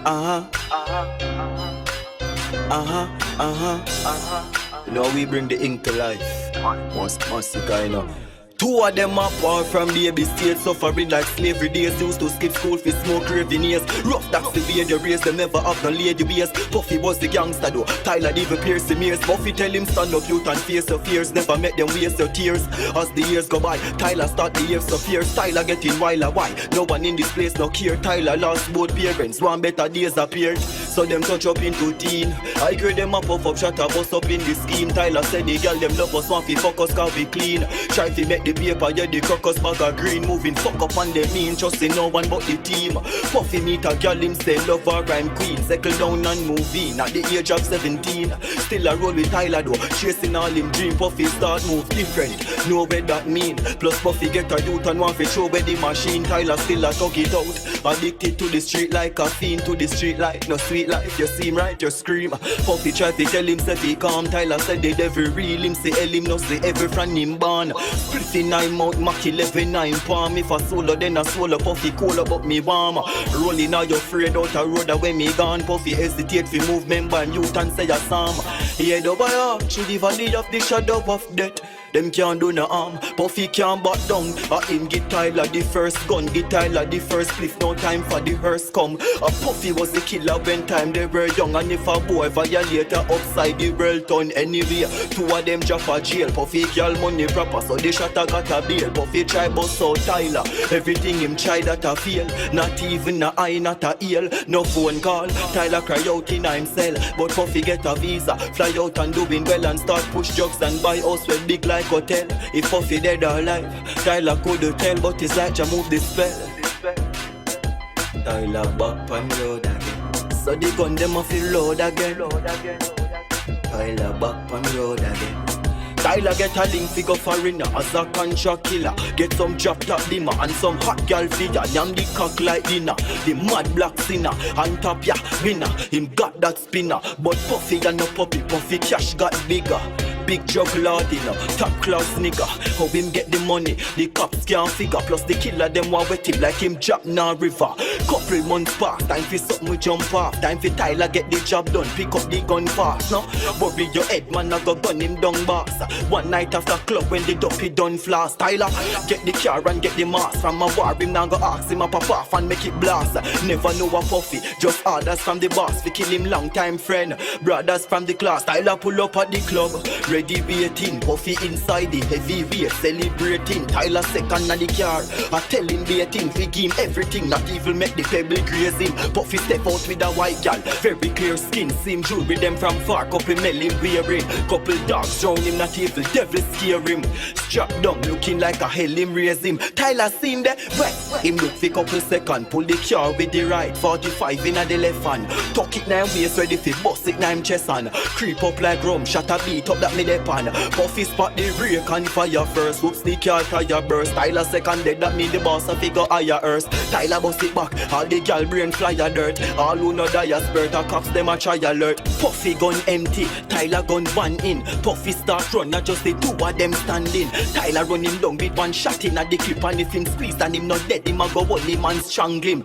Now we bring the ink to life. Must kind of. Two of them apart from baby state, suffering like slavery days. Used to skip school for smoke craving years. Rough that's the way they raise, them never have no lady ways. Puffy was the gangster though, Tyler even pierce the ears. Puffy tell him stand up youth and face your fears. Never make them waste your tears. As the years go by, Tyler start the years of fears. Tyler getting wilder, why? No one in this place no care. Tyler lost both parents, one better days appeared. So them touch up into teen. I hear them up shut up, bust up in the scheme. Tyler said the girl them love us, want fi fuck us cause we clean. Try fi make the paper, yeah, the crocus bag of green. Moving fuck up on them mean, trusting no one but the team. Puffy meet a girl, him say love her rhyme queen. Settle down and move in at the age of 17. Still a roll with Tyler though, chasing all him dream. Puffy start move different, know where that mean. Plus Puffy get a youth and want to show where the machine. Tyler still a tug it out, addicted to the street like a fiend. To the street like no sweet life, you seem right, you scream. Puffy try to tell him say he calm. Tyler said the devil real, him say hell him no say every friend him born. Spliffy 9 mouth, Mac 11 9 palm. If I solo then I swallow. Puffy cool but me warm. Rolling now you afraid out a road when me gone. Puffy hesitate fi move member and youth and say a psalm. He head over here through the valley of the shadow of death. Them can't do no harm, Puffy can't back down. Him get Tyler the first gun, get Tyler the first spliff. No time for the hearse come. Puffy was the killer when time they were young. And if a boy violate upside the world turn anyway. Two of them drop a jail. Puffy girl money proper, so they shot a got a bail. Puffy try bust out Tyler, everything him try that a fail. Not even a eye, not a ear, no phone call. Tyler cry out in himself, but Puffy get a visa. Fly out and doing well and start push drugs and buy house with big like hotel. If Puffy dead or alive, Tyler couldn't tell, but it's like to move the spell. Tyler back on road again, so the gun them off the load again. Tyler back on road again. Tyler get a link fi go foreigner as a contract killer. Get some drop top dimmer and some hot girl figure. Yam the cock like dinner, the mad black sinner. On top ya winner, him got that spinner. But Puffy and no puppy, Puffy cash got bigger. Big drug lord, top class nigga. How him get the money, the cops can't figure. Plus the killer them want wet him like him drop na river. Couple months past, time for something we jump off. Time for Tyler get the job done, pick up the gun fast. No, worry your head man, I go gun him down boss. One night after club when the dopey done flash. Tyler get the car and get the mask. From a war him now go ask him a pop off and make it blast. Never know a Puffy, just orders from the boss. We kill him long time friend, brothers from the class. Tyler pull up at the club, ready waiting. Puffy inside the heavyweight celebrating. Tyler second on the car, I tell him waiting. We give him everything, not even make the pebble graze him. Puffy step out with a white gal, very clear skin. Same jewelry them from far, couple melon wearing. Couple dogs drown him, not even devil scare him. Strapped down looking like a hell him raise him. Tyler seen there, wet. Him look for couple second, pull the car with the right. 45 in the left hand, tuck it now waist ready for bust it now him chest on. Creep up like rum, shot a beat up that me dep on. Puffy spot the brake and fire first. Whoops the car tire burst. Tyler second dead, that mean the boss a figure higher earth. Tyler bust it back, all the gal brain fly a dirt. All who no die a spurt, a cops them a try alert. Puffy gun empty, Tyler gun one in. Puffy start run, not just the two of them standing. Tyler run him down with one shot in at the clip. And if him squeeze and him not dead, him a go hold him and strangle him.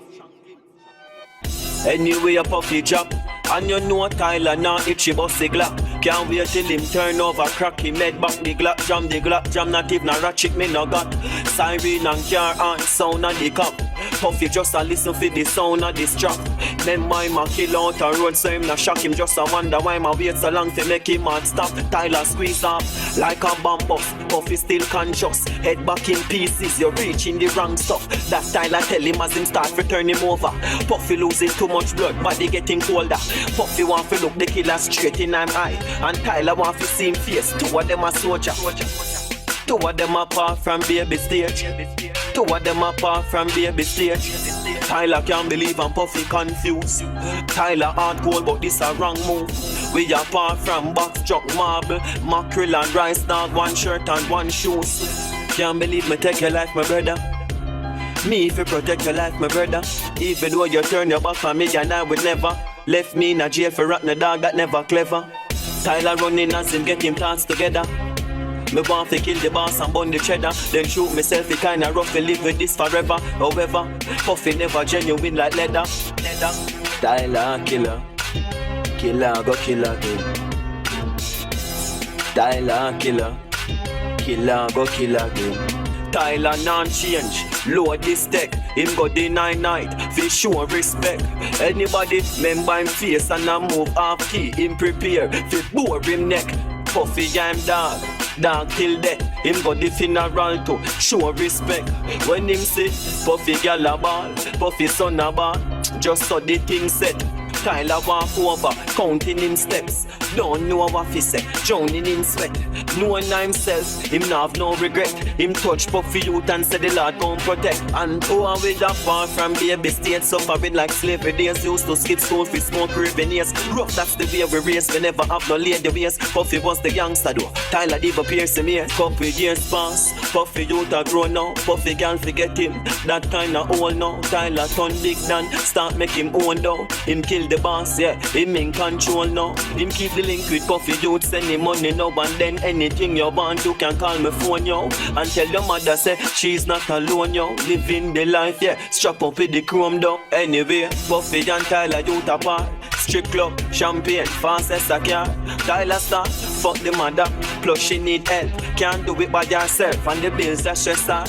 Anyway a Puffy drop, and you know Tyler now itchy bust the Glock. Can't wait till him turn over, crack him head back the Glock jam, not even a ratchet me no got. Siren and car and sound of the cop. Puffy just a listen for the sound of this trap. Then my ma kill out a road, so him not shock him. Just a wonder why my wait so long to make him hard stop. Tyler squeeze off like a bomb box. Puffy still conscious, head back in pieces. You're reaching the wrong stuff. That Tyler tell him as him start to turn him over. Puffy losing too much blood, body getting colder. Puffy want to look the killer straight in him eye, and Tyler want to see him face. Two of them a soldier. Two of them apart from baby stage. Two of them apart from baby stage. Tyler can't believe and Puffy confused. Tyler hardcore but this a wrong move. We apart from box truck marble, mackerel and rice dog, one shirt and one shoes. Can't believe me take your life my brother. Me if you protect your life my brother. Even though you turn your back on me and I would never. Left me in a jail for rotten a dog that never clever. Tyler running as him get him plans together. Me want to kill the boss and burn the cheddar. Then shoot myself, it kinda rough to live with this forever. However, Puffy never genuine like leather. Tyler killer, killer go kill again. Tyler killer, killer go kill again. Tyler non-change, load this tech. Him go deny night, fi show respect. Anybody member him face and a move off key. Him prepare, fi bore him neck. Puffy I'm dog, dog till death. Him go the funeral to show respect. When him say Puffy gal a ball, Puffy son a ball, just so the thing set. Tyler walk over, counting him steps. Don't know what he say, drowning in sweat. Knowing himself, him not have no regret. Him touch Puffy youth and say the Lord gon' protect. And who are we that far from baby state, suffering like slavery days. Used to skip school for smoke raving years. Rough, that's the way we race, we never have no lady ways. Puffy was the youngster though, Tyler did pierce him here. Couple years pass, Puffy youth a grown now. Puffy girl forget him, that kinda old now. Tyler turn big down, start make him own though. Him kill the boss, yeah, him in control now. Him keep the link with Puffy youth, send him money now and then. Anything you want, you can call me phone yo. And tell your mother say she's not alone yo. Living the life, yeah, strap up with the chrome though. Anyway, Puffy and Tyler youth apart. Strip club, champagne, fastest a car. Tyler star, fuck the mother, plus she need help. Can't do it by yourself and the bills that stress her.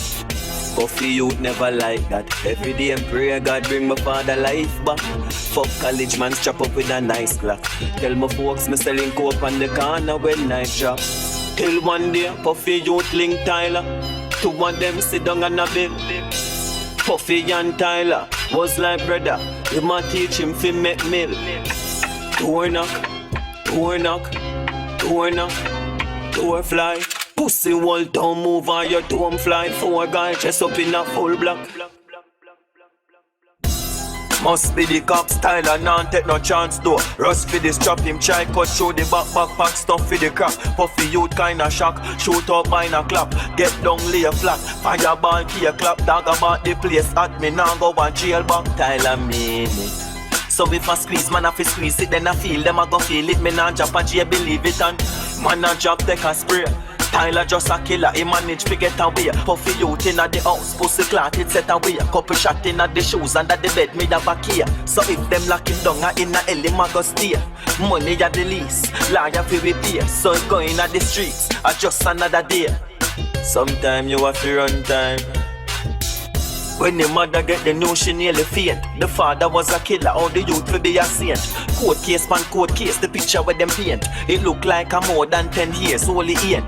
Puffy youth never like that. Every day and pray God bring my father life back. Fuck college man, strap up with a nice clock. Tell my folks me selling coke on the corner when night drop. Till one day Puffy youth link Tyler. Two of them sit down on a bed. Puffy and Tyler was like brother. You might teach him fi make meal. Door knock, door knock, door knock, door fly. Pussy wall don't move on your dome fly. Four guys dress up in a full block. Must be the cops, Tyler, non take no chance though. Rust for this chop, him try cut through the backpack stuff for the crap. Puffy youth kinda shock, shoot up behind a clap. Get down, lay flat, fireball, key a clap. Dog about the place at me, now go and jail back. Tyler mean it. So if I squeeze, man, if I squeeze it, then I feel them, I go feel it. Me nah drop a J, believe it, and man a drop, take a spray. Tyler just a killer, he manage to get away. Puffy youth inna the house, pussy clot it set away. Couple shot inna the shoes, under the bed me da back here. So if them lock him down, inna hell him a go stay. Money at the least, lawyer fi repay. So it go inna the streets, just another day. Sometime you have to run time. When the mother get the news, she nearly faint. The father was a killer, all the youth will be a saint. Court case, pan court case, the picture with them paint. It look like a more than 10 years, only 8.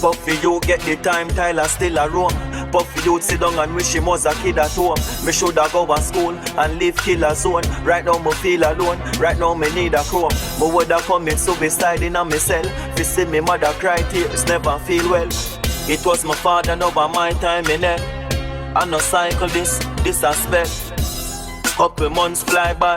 Puffy you get the time, Tyler still a roam. Puffy youth sit down and wish him was a kid at home. Me shoulda go to school and live killer zone. Right now me feel alone, right now me need a chrome. Me woulda commit suicide in a me cell. Fi see me mother cry tears, never feel well. It was my father, now by my time in it. I no cycle this a spell. Couple months fly by,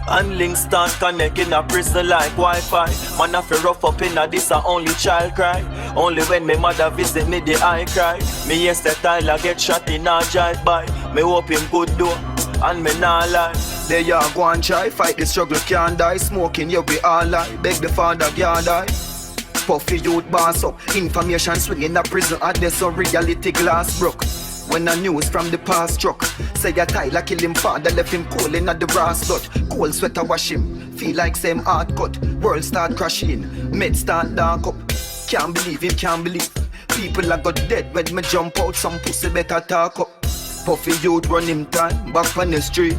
and links start connecting a prison like Wi-Fi. Man I feel rough up in a this a only child cry. Only when my mother visit me the eye cry. Me yes the Tyler get shot in a drive by. Me hope him good though, and me nah lie. There you go and try, fight the struggle can't die. Smoking you we all lie, beg the father can't die. Puffy youth boss up, information swinging a prison and there's some reality glass broke. When the news from the past struck, say a Tyler kill him father, left him cold in the brass dot. Cold sweater wash him, feel like same heart cut. World start crashing, med start dark up. Can't believe him, can't believe. People are got dead when me jump out, some pussy better talk up. Puffy youth run him time, back on the street.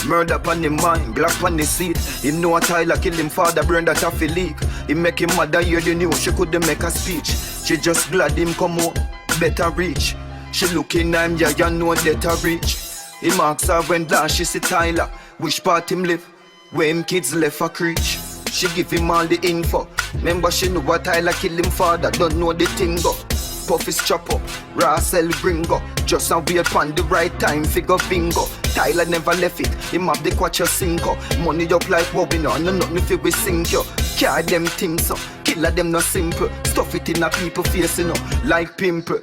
Murder on him mind, black on the seat. Him know a Tyler kill him father, burn that off a leak. He make him mother hear the news, she couldn't make a speech. She just glad him come home, better reach. She looking at him, yeah, you know that I reach. He marks her when last she see Tyler. Which part him live? Where him kids left a creech. She give him all the info. Remember she know what Tyler kill him father, don't know the thing go. Puffy chop up, Russell bring go. Just a wait on the right time, figure bingo. Tyler never left it, him have the quacha sinko. Money up like what we know, no nothing fi we sink yo. Carry them things up, killer them no simple. Stuff it in a people face you know, like pimple.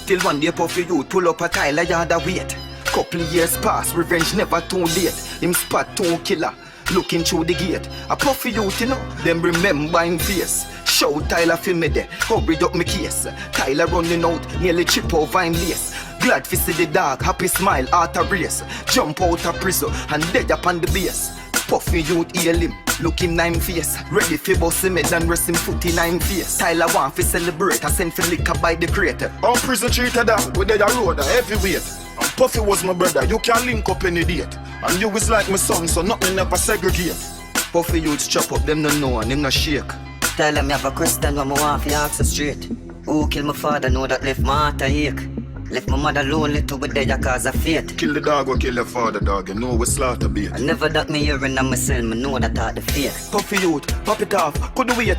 Till one day Puffy youth pull up a Tyler yard a wait. Couple years pass, revenge never too late. Him spot two killer, looking through the gate. A Puffy youth you know, them remember him face. Show Tyler feel me there, hurry up me case. Tyler running out, nearly chip over him lace. Glad to see the dog, happy smile, heart a race. Jump out of prison and dead up on the base. Puffy youth hail him, look him nine face. Ready fi bust him head and rest him foot in nine face. Tyler want fi celebrate, I send fi liquor by the creator. Our prison treated down, we dead a road, a heavyweight. And Puffy was my brother, you can link up any date. And you is like my son, so nothing never segregate. Puffy youths chop up, them no know and them no shake. Tell them you have a question when me want fi ask her straight. Who killed my father know that left my heart a ache. Left my mother lonely to be dead cause of fate. Kill the dog or kill your father, dog, you know we slaughter bait. I never that me hearing on myself, me know that I the fake. Puffy youth, pop it off, could do wait.